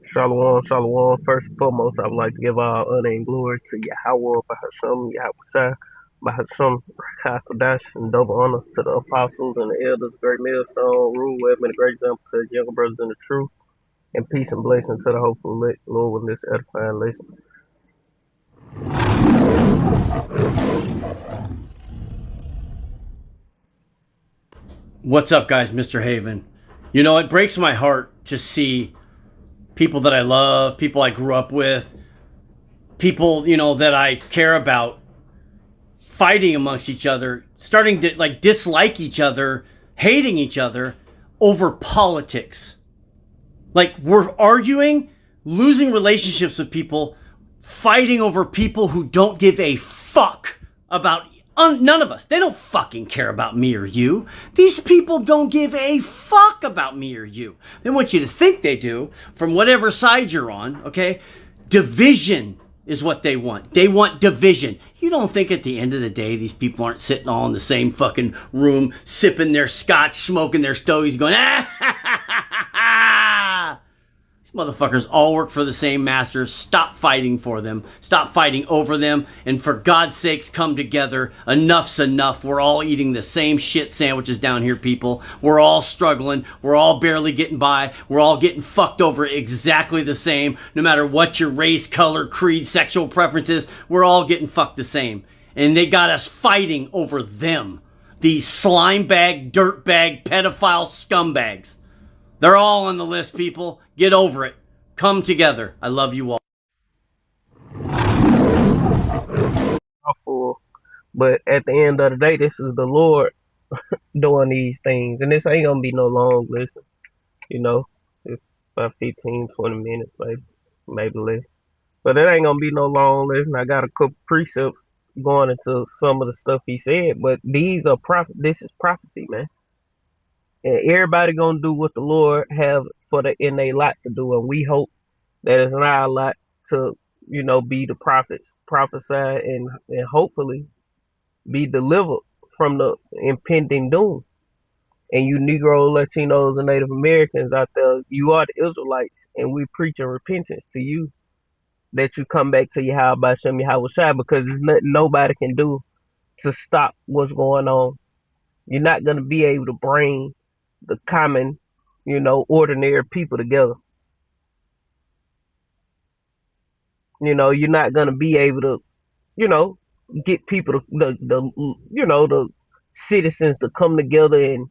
Shalom, shalom. First and foremost, I would like to give all honor and glory to Yahweh, Bahasham, Yahweh Bahasham, Rakakadash, and double honors to the apostles and the elders, great millstone, rule, who have been a great example to the younger brothers in the truth, and peace and blessing to the hopeful Lord with this edifying lesson. What's up, guys? Mr. Haven. You know, it breaks my heart to see people that I love, people I grew up with, people, that I care about fighting amongst each other, starting to dislike each other, hating each other over politics. Like, we're arguing, losing relationships with people, fighting over people who don't give a fuck about none of us. They don't fucking care about me or you. These people don't give a fuck about me or you. They want you to think they do from whatever side you're on, okay? Division is what they want. They want division. You don't think at the end of the day these people aren't sitting all in the same fucking room, sipping their scotch, smoking their stogies, going, these motherfuckers all work for the same masters. Stop fighting for them. Stop fighting over them. And for God's sakes, come together. Enough's enough. We're all eating the same shit sandwiches down here, people. We're all struggling. We're all barely getting by. We're all getting fucked over exactly the same. No matter what your race, color, creed, sexual preferences, we're all getting fucked the same. And they got us fighting over them. These slime bag, dirt bag, pedophile scumbags. They're all on the list, people. Get over it. Come together. I love you all. But at the end of the day, this is the Lord doing these things, and this ain't gonna be no long lesson. It's about 15, 20 minutes, maybe less. But it ain't gonna be no long lesson. I got a couple precepts going into some of the stuff he said, but these are this is prophecy, man. And everybody gonna do what the Lord have for the in their lot to do, and we hope that it's in our lot to, be the prophets, prophesy, and hopefully be delivered from the impending doom. And you Negro, Latinos, and Native Americans out there, you are the Israelites, and we preaching repentance to you, that you come back to Yahweh Shem Yahweh Shai, because there's nothing nobody can do to stop what's going on. You're not gonna be able to bring the common, ordinary people together. You're not gonna be able to, you know, get people to the citizens to come together and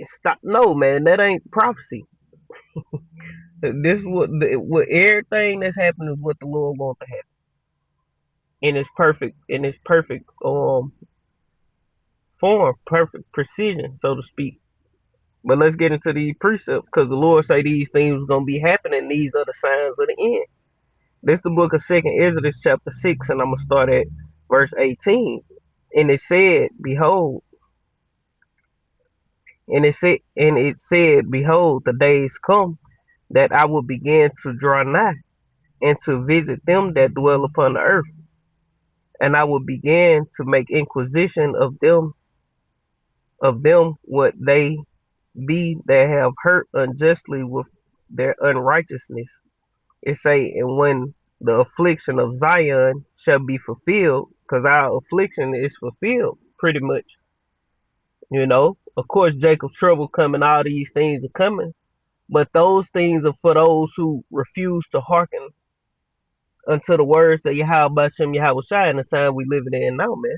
stop. No, man, that ain't prophecy. This is what everything that's happening is what the Lord wants to happen in its perfect form, perfect precision, so to speak. But let's get into these precepts, because the Lord say these things are gonna be happening. These are the signs of the end. This is the book of Second Ezra, chapter 6, and I'm gonna start at verse 18. And it said, "Behold," and it said, "Behold, the days come that I will begin to draw nigh and to visit them that dwell upon the earth, and I will begin to make inquisition of them what they be that have hurt unjustly with their unrighteousness." It say, "And when the affliction of Zion shall be fulfilled," because our affliction is fulfilled pretty much. Of course, Jacob's trouble coming, all these things are coming, but those things are for those who refuse to hearken unto the words of Yahweh Shem Yahweh Shai in the time we living in now, man.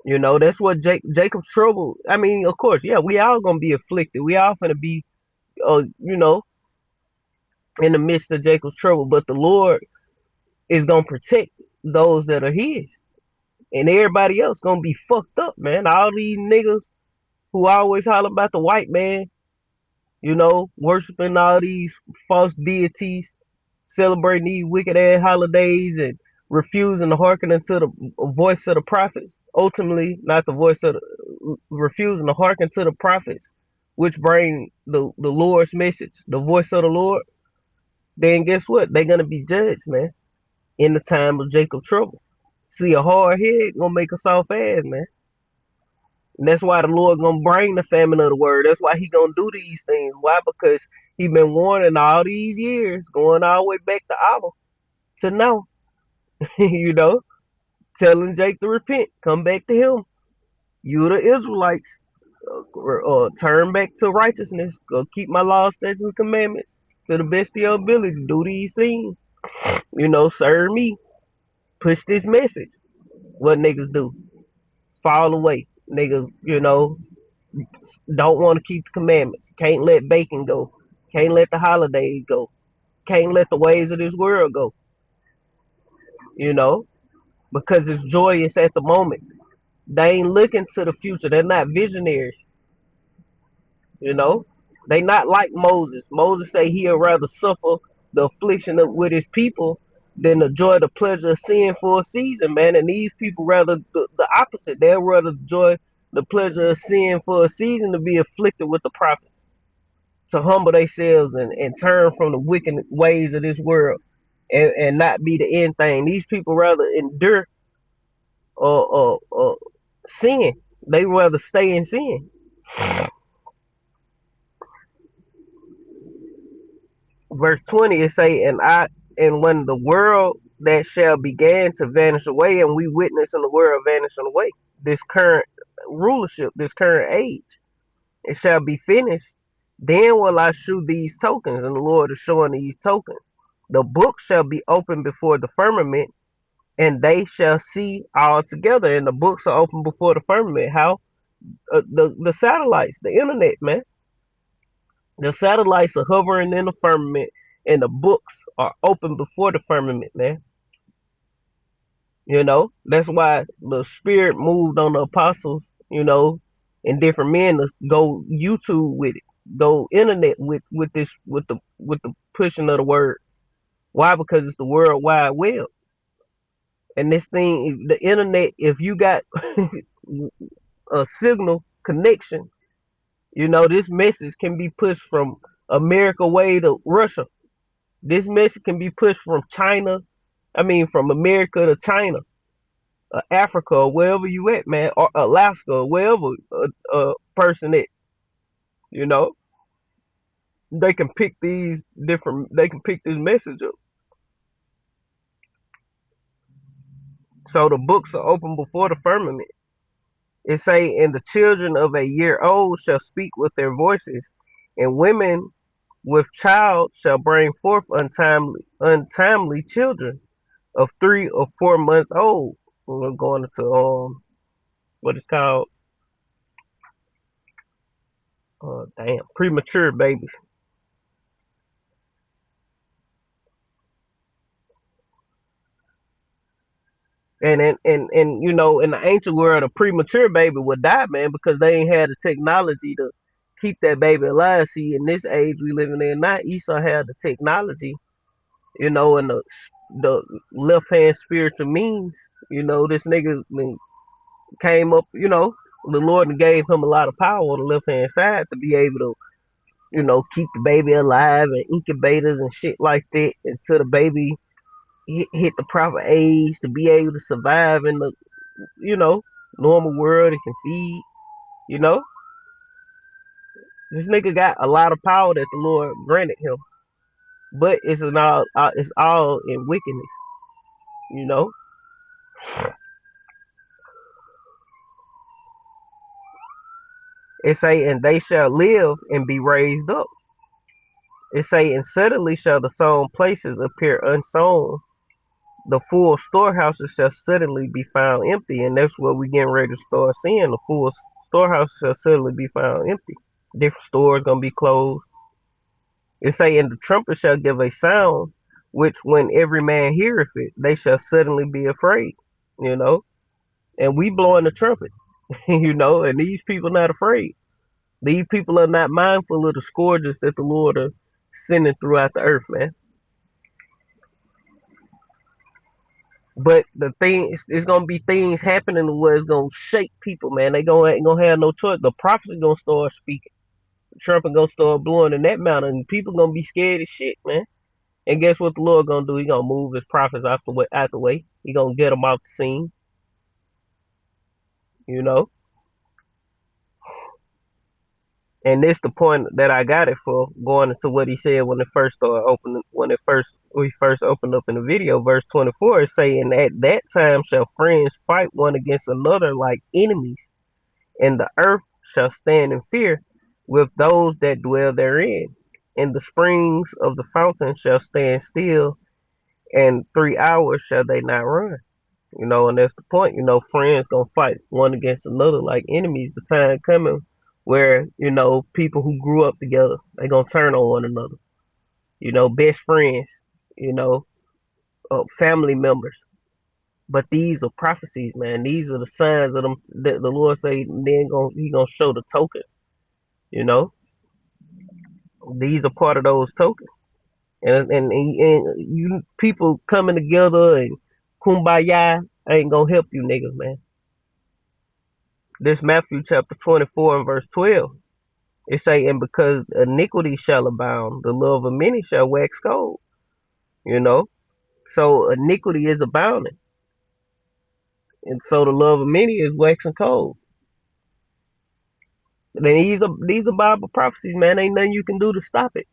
That's what Jacob's trouble. I mean, of course, yeah, we all gonna be afflicted. We all gonna be, uh, you know, in the midst of Jacob's trouble. But the Lord is gonna protect those that are His, and everybody else gonna be fucked up, man. All these niggas who always holler about the white man, worshiping all these false deities, celebrating these wicked ass holidays, and refusing to hearken unto the voice of the prophets. Ultimately, not the voice of refusing to hearken to the prophets, which bring the Lord's message, the voice of the Lord. Then guess what? They're gonna be judged, man, in the time of Jacob's trouble. See, a hard head gonna make a soft ass, man. And that's why the Lord gonna bring the famine of the word. That's why he gonna do these things. Why? Because he been warning all these years, going all the way back to Abba to now. you know, telling Jake to repent, come back to him. You the Israelites, turn back to righteousness. Go keep my laws, statutes, and commandments to the best of your ability. Do these things. Serve me. Push this message. What niggas do? Fall away. Niggas, don't want to keep the commandments. Can't let bacon go. Can't let the holidays go. Can't let the ways of this world go. You know, because it's joyous at the moment. They ain't looking to the future. They're not visionaries. You know, they not like Moses. Moses say he'll rather suffer the affliction with his people than enjoy the pleasure of sin for a season, man. And these people rather the opposite. They'll rather enjoy the pleasure of sin for a season to be afflicted with the prophets, to humble themselves and turn from the wicked ways of this world and not be the end thing. These people rather endure sin. They rather stay in sin. Verse 20 it say, and when the world that shall begin to vanish away, and we witness in the world vanishing away, this current rulership, this current age, it shall be finished. Then will I shew these tokens, and the Lord is showing these tokens. The book shall be opened before the firmament, and they shall see all together. And the books are open before the firmament. How? The satellites, the internet, man. The satellites are hovering in the firmament, and the books are open before the firmament, man. That's why the Spirit moved on the apostles, and different men to go YouTube with it, go internet with this, with the pushing of the word. Why? Because it's the World Wide Web, and this thing, the internet. If you got a signal connection, this message can be pushed from America way to Russia. This message can be pushed from China. I mean, from America to China, Africa, or wherever you at, man, or Alaska, or wherever a person at. You know, they can pick these different. They can pick this message up. So the books are open before the firmament. It say, and the children of a year old shall speak with their voices, and women with child shall bring forth untimely children of 3 or 4 months old. We're going into what is called premature babies. And in the ancient world, a premature baby would die, man, because they ain't had the technology to keep that baby alive. See, in this age we living in now, Esau had the technology, and the left hand spiritual means. This nigga came up, the Lord gave him a lot of power on the left hand side to be able to, keep the baby alive and incubators and shit like that until the baby hit the proper age to be able to survive in the, you know, normal world. It can feed, you know. This nigga got a lot of power that the Lord granted him, but it's all in wickedness, you know. It say, and they shall live and be raised up. It say, and suddenly shall the sown places appear unsown. The full storehouses shall suddenly be found empty, and that's what we getting ready to start seeing. The full storehouses shall suddenly be found empty. Different stores gonna be closed. It say, and the trumpet shall give a sound, which when every man heareth it, they shall suddenly be afraid. You know, and we blowing the trumpet. And these people not afraid. These people are not mindful of the scourges that the Lord are sending throughout the earth, man. But the thing is, it's gonna be things happening where it's gonna shake people, man. They ain't gonna have no choice. The prophets are gonna start speaking. The trumpet gonna start blowing in that mountain, and people gonna be scared as shit, man. And guess what the Lord gonna do? He gonna move his prophets out the way. He gonna get them off the scene, you know. And this the point that I got it for, going into what he said when it first started opening, when it first we first opened up in the video. Verse 24 is saying, at that time shall friends fight one against another like enemies, and the earth shall stand in fear with those that dwell therein, and the springs of the fountain shall stand still, and 3 hours shall they not run. And that's the point. Friends gonna fight one against another like enemies. The time coming where people who grew up together, they gonna turn on one another. Best friends. You know, family members. But these are prophecies, man. These are the signs of them that the Lord say. Then He gonna show the tokens. You know, these are part of those tokens. And you people coming together and kumbaya ain't gonna help you niggas, man. This Matthew chapter 24 and verse 12. It say, and because iniquity shall abound, the love of many shall wax cold. You know, so iniquity is abounding, and so the love of many is waxing cold. And these are Bible prophecies, man. Ain't nothing you can do to stop it.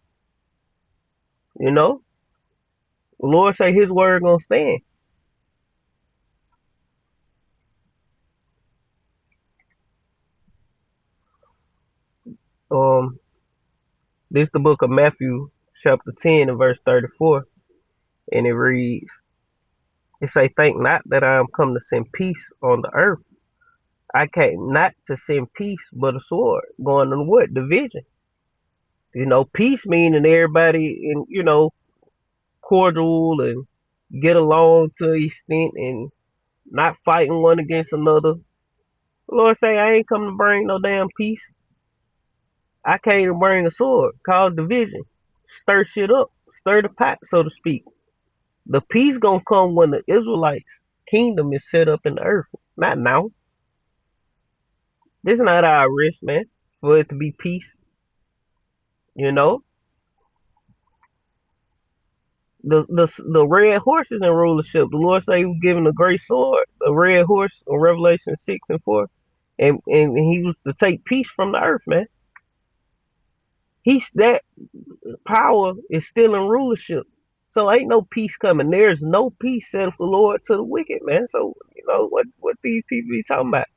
You know, the Lord say His word gonna stand. Um, this the book of Matthew chapter 10 and verse 34, and it reads, it say, think not that I am come to send peace on the earth. I came not to send peace, but a sword. Going on what? Division. Peace meaning everybody cordial and get along to an extent and not fighting one against another. The Lord say, I ain't come to bring no damn peace. I came to bring a sword, cause division. Stir shit up. Stir the pot, so to speak. The peace gonna come when the Israelites' kingdom is set up in the earth. Not now. This is not our risk, man, for it to be peace. You know? The red horse is in rulership. The Lord say He was given a great sword, a red horse in Revelation 6 and 4, and He was to take peace from the earth, man. He's that power is still in rulership. So ain't no peace coming. There's no peace, saith the Lord to the wicked, man. So what these people be talking about?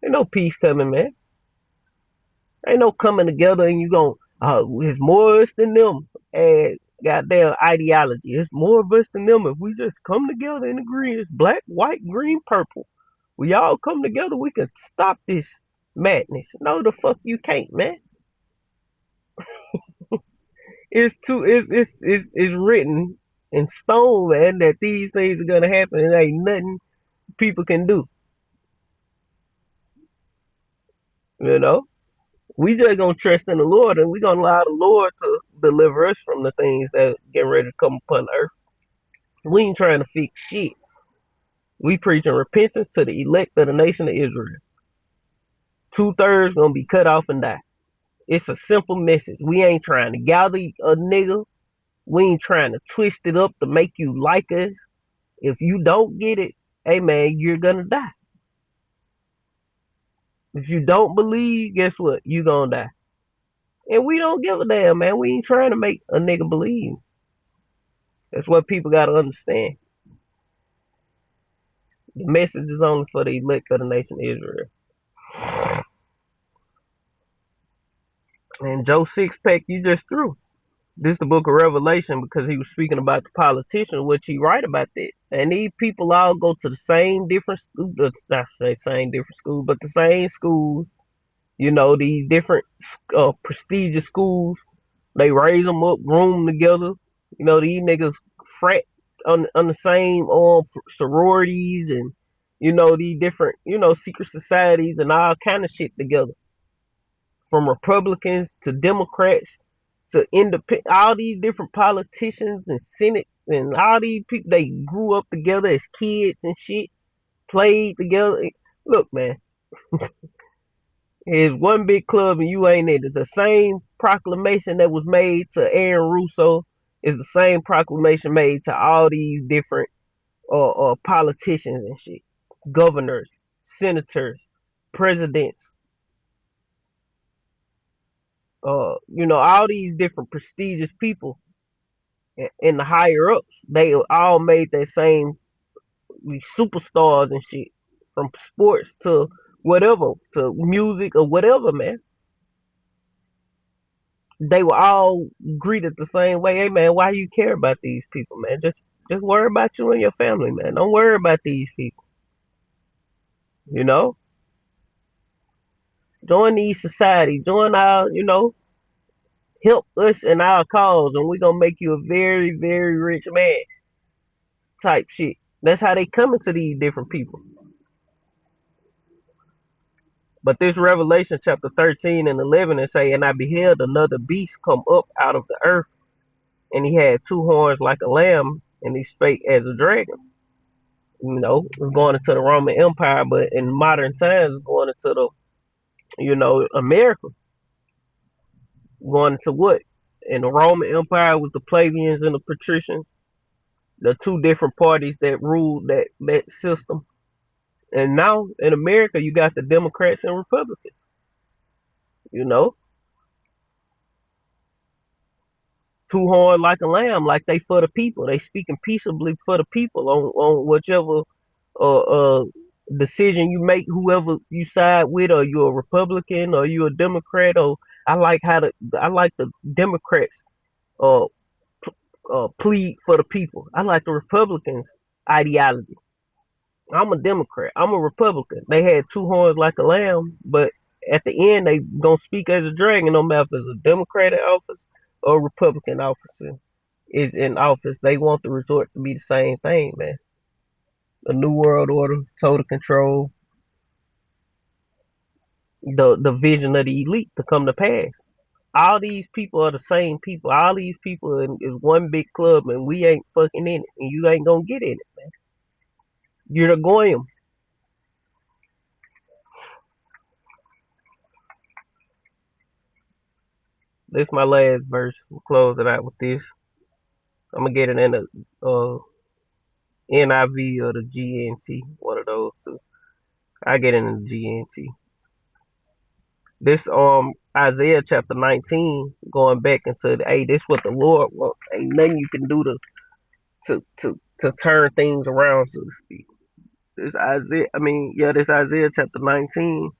Ain't no peace coming, man. Ain't no coming together and you gon' it's more of us than them. And goddamn ideology. It's more of us than them. If we just come together and agree, it's black, white, green, purple. We all come together, we can stop this madness. No, the fuck you can't, man. It's written in stone, man, that these things are gonna happen and ain't nothing people can do. You know? We just gonna trust in the Lord and we gonna allow the Lord to deliver us from the things that get ready to come upon the earth. We ain't trying to fix shit. We preaching repentance to the elect of the nation of Israel. 2/3 gonna be cut off and die. It's a simple message. We ain't trying to gather a nigga. We ain't trying to twist it up to make you like us. If you don't get it, hey man, you're gonna die. If you don't believe, guess what? You gonna die. And we don't give a damn, man. We ain't trying to make a nigga believe. That's what people gotta understand. The message is only for the elect of the nation of Israel. And Joe Sixpack, you just threw. This is the book of Revelation because he was speaking about the politicians, which he write about that. And these people all go to the same different schools, not say same different schools, but the same schools. These different prestigious schools. They raise them up, groom them together. These niggas frat on the same sororities and these different secret societies and all kind of shit together. From Republicans to Democrats to independent, all these different politicians and Senate and all these people, they grew up together as kids and shit, played together. Look, man, it's one big club and you ain't in it. The same proclamation that was made to Aaron Russo is the same proclamation made to all these different politicians and shit, governors, senators, presidents. all these different prestigious people in the higher ups, they all made that same superstars and shit, from sports to whatever, to music or whatever, man. They were all greeted the same way. Hey, man, why you care about these people, man? Just worry about you and your family, man. Don't worry about these people. You know, join these society, join our, help us in our cause, and we gonna make you a very, very rich man type shit. That's how they coming to these different people. But this Revelation chapter 13 and 11 and say, and I beheld another beast come up out of the earth, and he had two horns like a lamb, and he spake as a dragon. It's going into the Roman Empire, but in modern times, it's going into the, America. Going into what? In the Roman Empire with the plebeians and the patricians, the two different parties that ruled that system. And now in America, you got the Democrats and Republicans. You know, two horn like a lamb, like they for the people. They speaking peaceably for the people on whichever uh, uh decision you make, whoever you side with, or you're a Republican or you're a Democrat. Or I like the Democrats uh, plead for the people. I like the Republicans ideology. I'm a Democrat. I'm a Republican. They had two horns like a lamb, but at the end they gonna speak as a dragon. No matter if it's a Democratic office or a Republican officer is in office, they want the resort to be the same thing, man. A new world order, total control, the vision of the elite to come to pass. All these people are the same people. All these people is one big club, and we ain't fucking in it, and you ain't gonna get in it. You're the goyim. This is my last verse. We'll close it out with this. I'm gonna get it in the NIV or the GNT, one of those two. I get it in the GNT. This Isaiah chapter 19, going back into the this what the Lord wants. Ain't nothing you can do to turn things around, so to speak. This Isaiah chapter 19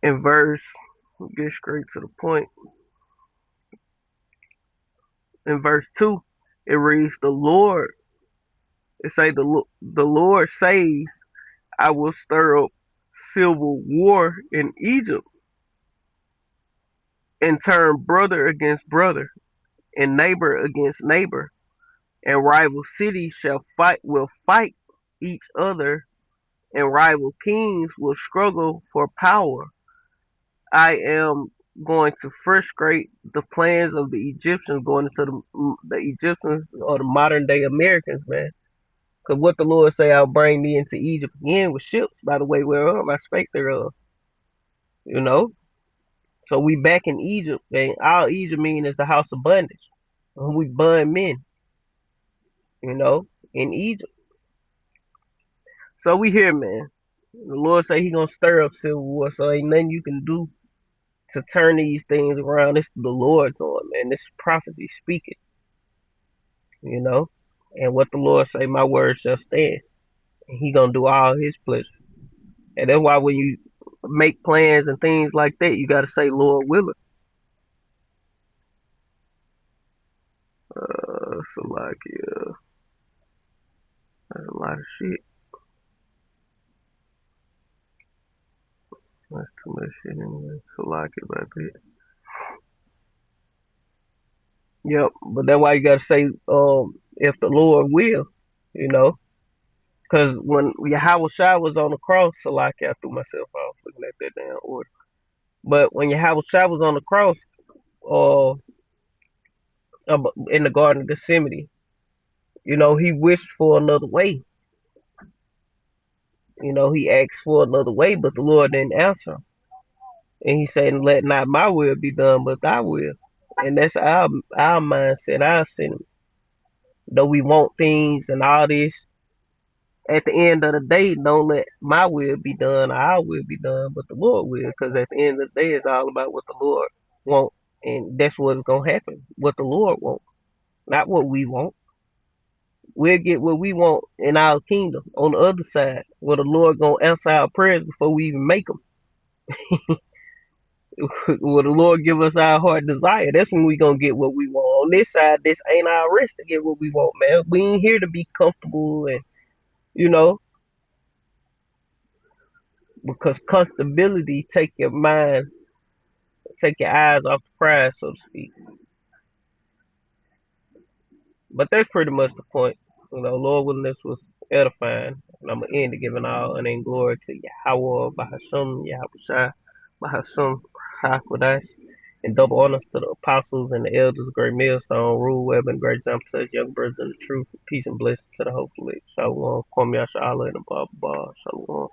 in verse. Get straight to the point. In verse 2, it reads, "The Lord," it say the Lord says, "I will stir up civil war in Egypt, and turn brother against brother, and neighbor against neighbor, and rival cities will fight each other, and rival kings will struggle for power. I am going to frustrate the plans of the Egyptians," going into the Egyptians or the modern day Americans, man. Because what the Lord say, "I'll bring me into Egypt again with ships, by the way whereof I spake thereof." You know? So we back in Egypt, and all Egypt mean is the house of bondage. We bond men, in Egypt. So we here, man. The Lord say he gonna stir up civil war, so ain't nothing you can do to turn these things around. This the Lord doing, man. This prophecy speaking, you know. And what the Lord say, my word shall stand. And he gonna do all his pleasure. And that's why when you make plans and things like that, you gotta say, Lord willing. So like, yeah, that's a lot of shit. That's too much shit anyway. So like it about that. Yep, but that's why you gotta say, if the Lord will, you know. Because when Yahweh Shai was on the cross, so like I threw myself off looking at that damn order. But when Yahweh Shai was on the cross, uh, in the Garden of Gethsemane, he wished for another way. He asked for another way, but the Lord didn't answer him. And he said, "Let not my will be done, but thy will." And that's our mindset, our sentiment. Though we want things and all this, at the end of the day, don't let my will be done, or our will be done, but the Lord will. Because at the end of the day, it's all about what the Lord wants, and that's what's gonna happen. What the Lord wants, not what we want. We'll get what we want in our kingdom on the other side, where the Lord gonna answer our prayers before we even make them. Will the Lord give us our heart desire? That's when we gonna get what we want. On this side, this ain't our rest to get what we want, man. We ain't here to be comfortable and you know, because comfortability take your mind, take your eyes off the prize, so to speak. But that's pretty much the point. You know, Lord willing, this was edifying. And I'm gonna end it giving all honor and glory to Yahweh, Bahasham, Yahushua, Bahasham, Hakodash, and double honors to the apostles and the elders, great millstone, rule web, and great example to us, young brothers in the truth. Peace and blessings to the whole fleet. Shalom, Kwame Yashala, and above, Shalom.